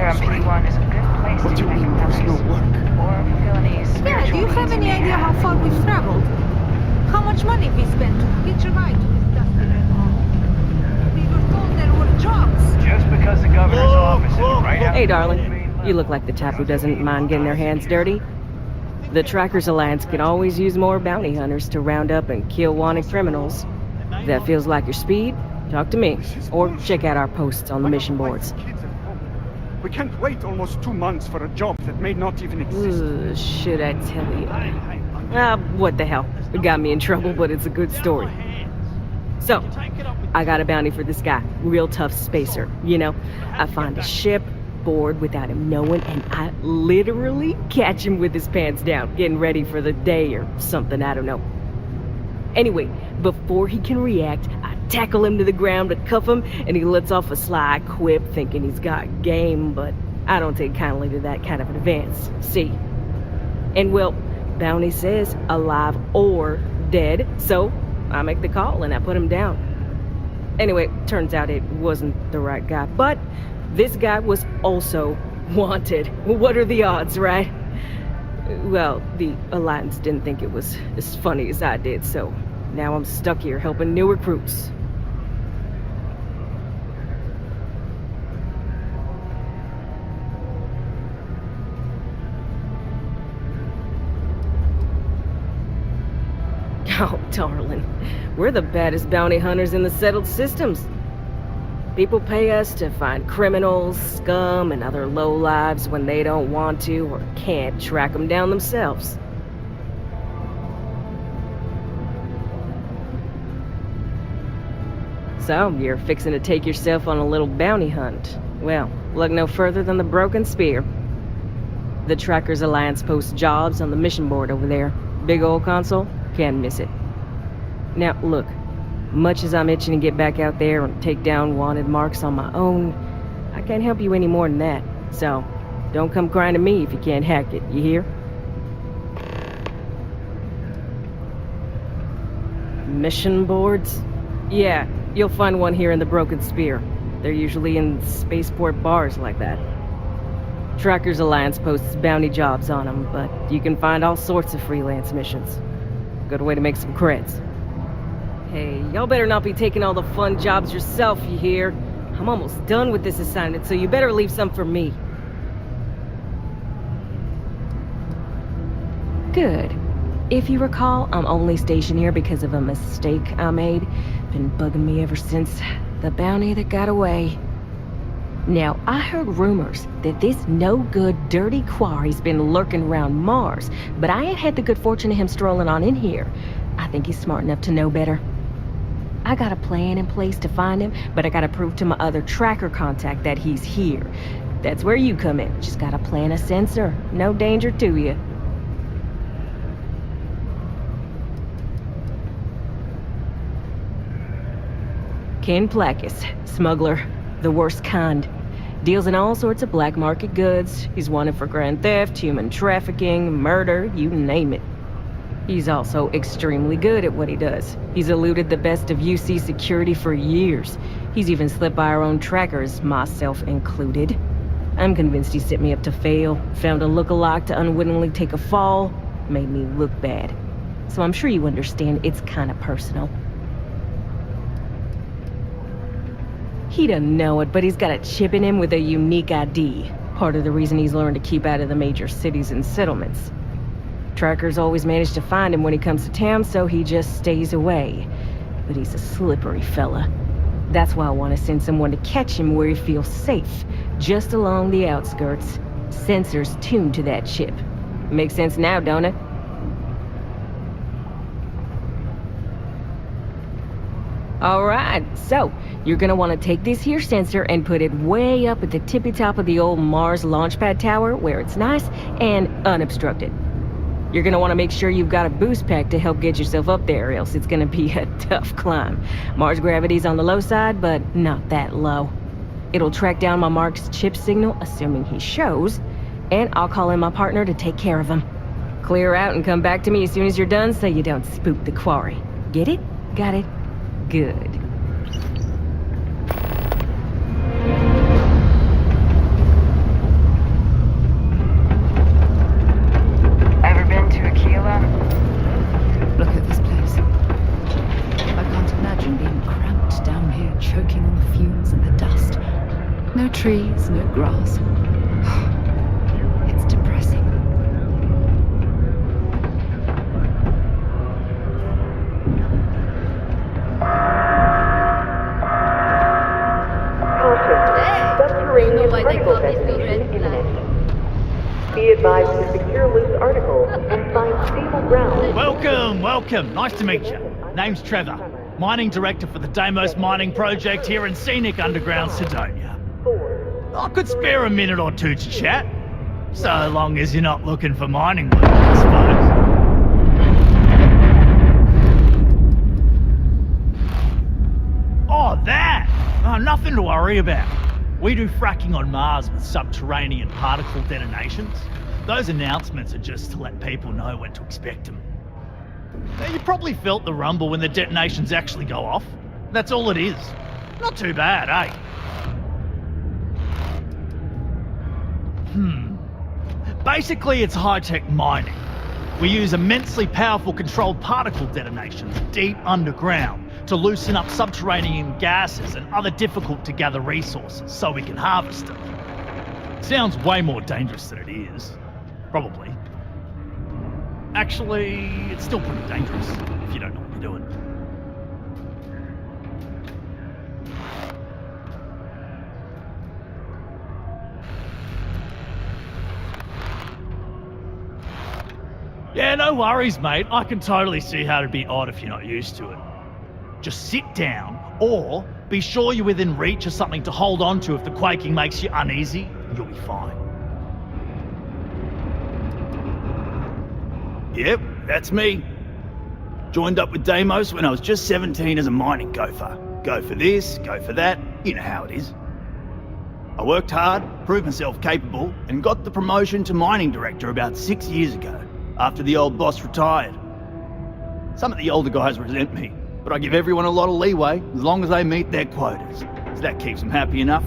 Durham P1 is a good place What to do you make mean there's no memories. work? Or fulfill any spiritual Yeah, do you have needs any you may idea how have. far we've traveled? How much money we spent to hitch a ride to this dusty red hall? We were told there were jobs. Just because the governor's office is right out. Hey, darling. You look like the type who doesn't mind getting their hands dirty. The Trackers Alliance can always use more bounty hunters to round up and kill wanted criminals. If that feels like your speed, talk to me. Or check out our posts on the mission boards. We can't wait almost 2 months for a job that may not even exist. Should I tell you? What the hell? It got me in trouble, but it's a good story. So, I got a bounty for this guy. Real tough spacer, you know? I find a ship, board without him knowing, and I literally catch him with his pants down, getting ready for the day or something, I don't know. Anyway, before he can react, I tackle him to the ground to cuff him, and he lets off a sly quip thinking he's got game, but I don't take kindly to that kind of advance, see? And well, bounty says alive or dead, so I make the call and I put him down. Anyway, turns out it wasn't the right guy, but this guy was also wanted. What are the odds, right? Well, the Alliance didn't think it was as funny as I did, so now I'm stuck here helping new recruits. Oh, darling, we're the baddest bounty hunters in the settled systems. People pay us to find criminals, scum, and other lowlives when they don't want to or can't track them down themselves. So, you're fixing to take yourself on a little bounty hunt. Well, look no further than the Broken Spear. The Trackers Alliance posts jobs on the mission board over there. Big old console, can't miss it. Now, look. Much as I'm itching to get back out there and take down wanted marks on my own, I can't help you any more than that. So, don't come crying to me if you can't hack it, you hear? Mission boards? Yeah, you'll find one here in the Broken Spear. They're usually in spaceport bars like that. Trackers Alliance posts bounty jobs on them, but you can find all sorts of freelance missions. Good way to make some creds. Hey, y'all better not be taking all the fun jobs yourself, you hear? I'm almost done with this assignment, so you better leave some for me. Good. If you recall, I'm only stationed here because of a mistake I made. Been bugging me ever since. The bounty that got away. Now, I heard rumors that this no-good, dirty quarry's been lurking around Mars, but I ain't had the good fortune of him strolling on in here. I think he's smart enough to know better. I got a plan in place to find him, but I gotta prove to my other tracker contact that he's here. That's where you come in. Just gotta plant a sensor. No danger to you. Ken Plakis, smuggler. The worst kind. Deals in all sorts of black market goods. He's wanted for grand theft, human trafficking, murder, you name it. He's also extremely good at what he does. He's eluded the best of UC security for years. He's even slipped by our own trackers, myself included. I'm convinced he set me up to fail, found a look-alike to unwittingly take a fall, made me look bad. So I'm sure you understand it's kind of personal. He doesn't know it, but he's got a chip in him with a unique ID. Part of the reason he's learned to keep out of the major cities and settlements. Trackers always manage to find him when he comes to town, so he just stays away. But he's a slippery fella. That's why I want to send someone to catch him where he feels safe, just along the outskirts. Sensors tuned to that chip. Makes sense now, don't it? Alright, so you're gonna want to take this here sensor and put it way up at the tippy top of the old Mars launchpad tower where it's nice and unobstructed. You're gonna want to make sure you've got a boost pack to help get yourself up there, else it's gonna be a tough climb. Mars gravity's on the low side, but not that low. It'll track down my Mark's chip signal, assuming he shows, and I'll call in my partner to take care of him. Clear out and come back to me as soon as you're done so you don't spook the quarry. Get it? Got it? Good. trees, no grass. It's depressing. Subterranean particle detonation imminent. Be advised to secure loose articles and find stable ground. Welcome. Nice to meet you. Name's Trevor, mining director for the Deimos mining project here in scenic underground Sidonia. I could spare a minute or two to chat, so long as you're not looking for mining work, I suppose. Oh, that! Oh, nothing to worry about. We do fracking on Mars with subterranean particle detonations. Those announcements are just to let people know when to expect them. Now, you probably felt the rumble when the detonations actually go off. That's all it is. Not too bad, eh? Basically, it's high-tech mining. We use immensely powerful controlled particle detonations deep underground to loosen up subterranean gases and other difficult-to-gather resources so we can harvest them. Sounds way more dangerous than it is. Probably. Actually, it's still pretty dangerous if you don't know what you're doing. Yeah, no worries, mate. I can totally see how it'd be odd if you're not used to it. Just sit down, or be sure you're within reach of something to hold on to if the quaking makes you uneasy, and you'll be fine. Yep, that's me. Joined up with Deimos when I was just 17 as a mining gopher. Go for this, go for that, you know how it is. I worked hard, proved myself capable, and got the promotion to mining director about 6 years ago, after the old boss retired. Some of the older guys resent me, but I give everyone a lot of leeway as long as they meet their quotas, so that keeps them happy enough.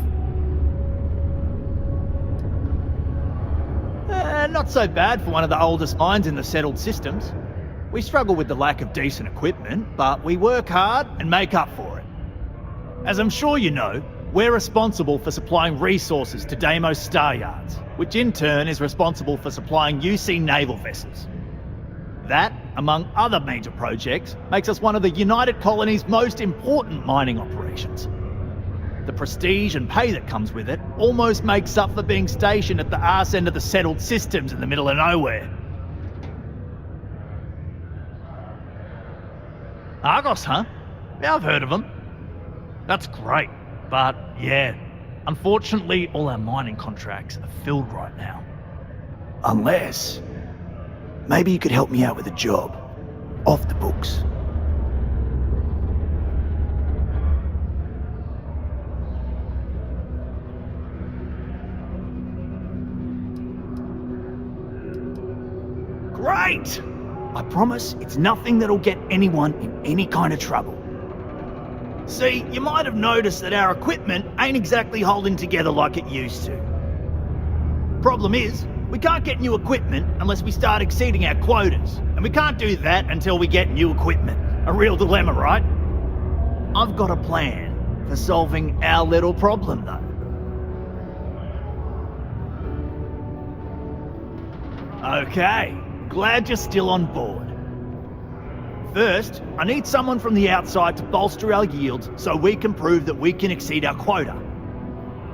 Not so bad for one of the oldest mines in the settled systems. We struggle with the lack of decent equipment, but we work hard and make up for it. As I'm sure you know, we're responsible for supplying resources to Deimos Star Yards, which in turn is responsible for supplying UC naval vessels. That, among other major projects, makes us one of the United Colony's most important mining operations. The prestige and pay that comes with it almost makes up for being stationed at the arse end of the settled systems in the middle of nowhere. Argos, huh? Yeah, I've heard of them. That's great, but yeah, unfortunately all our mining contracts are filled right now. Unless, maybe you could help me out with a job, off the books. Great! I promise it's nothing that'll get anyone in any kind of trouble. See, you might have noticed that our equipment ain't exactly holding together like it used to. Problem is, we can't get new equipment unless we start exceeding our quotas, and we can't do that until we get new equipment. A real dilemma, right? I've got a plan for solving our little problem, though. Okay, glad you're still on board. First, I need someone from the outside to bolster our yields so we can prove that we can exceed our quota.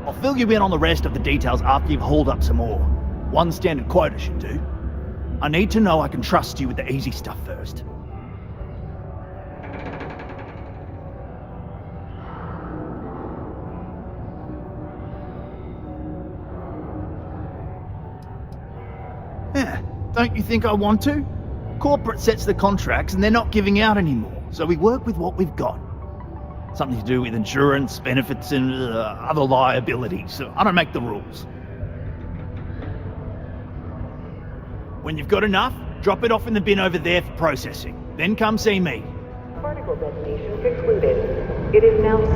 I'll fill you in on the rest of the details after you've hauled up some more. One standard quota should do. I need to know I can trust you with the easy stuff first. Yeah, don't you think I want to? Corporate sets the contracts and they're not giving out anymore, so we work with what we've got. Something to do with insurance, benefits, and other liabilities, so I don't make the rules. When you've got enough, drop it off in the bin over there for processing. Then come see me. Particle detonation concluded. It is now